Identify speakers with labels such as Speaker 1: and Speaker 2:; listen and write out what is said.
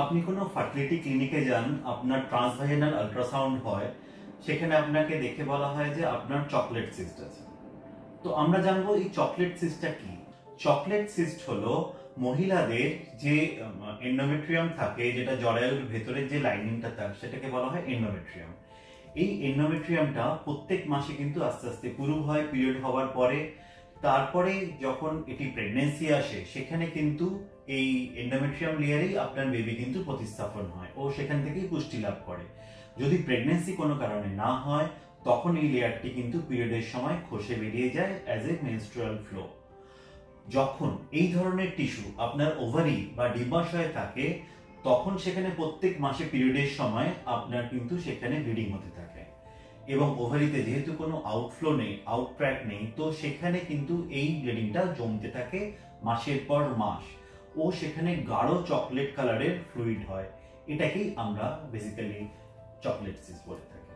Speaker 1: আপনি কোনো ফার্টিলিটি ক্লিনিকে যান, আপনার ট্রান্সভাজিনাল আল্ট্রাসাউন্ড হয়, সেখানে আপনাকে দেখে বলা হয় যে আপনার চকলেট সিস্ট আছে। তো আমরা জানবো এই চকলেট সিস্টটা কি। চকলেট সিস্ট হলো মহিলাদের যে এন্ডোমেট্রিয়াম থাকে, যেটা জরায়ুর ভেতরে যে লাইনিংটা থাকে সেটাকে বলা হয় এন্ডোমেট্রিয়াম। এই এন্ডোমেট্রিয়ামটা প্রত্যেক মাসে কিন্তু আস্তে আস্তে পুরু হয় পিরিয়ড হওয়ার পরে। তারপরে যখন এটি প্রেগন্যান্সি আসে, সেখানে কিন্তু এই এন্ডোমেট্রিয়াম লেয়ারেই আপনার বেবি কিন্তু প্রতিস্থাপন হয় ও সেখান থেকেই পুষ্টি লাভ করে। যদি প্রেগন্যান্সি কোনো কারণে না হয়, তখন এই লেয়ারটি কিন্তু পিরিয়ডের সময় খসে বেরিয়ে যায় অ্যাজ এ মেনস্ট্রুয়াল ফ্লো। যখন এই ধরনের টিস্যু আপনার ওভারি বা ডিম্বাশয়ে থাকে, তখন সেখানে প্রত্যেক মাসে পিরিয়ডের সময় আপনার কিন্তু সেখানে ব্লিডিং হতে থাকে, এবং ওভারিতে যেহেতু কোনো আউটফ্লো নেই, আউটট্র্যাক নেই, তো সেখানে কিন্তু এই ব্লিডিংটা জমতে থাকে মাসের পর মাস, ও সেখানে গাঢ় চকলেট কালারের ফ্লুইড হয়। এটাকেই আমরা বেসিক্যালি চকলেট সিস্ট বলে থাকি।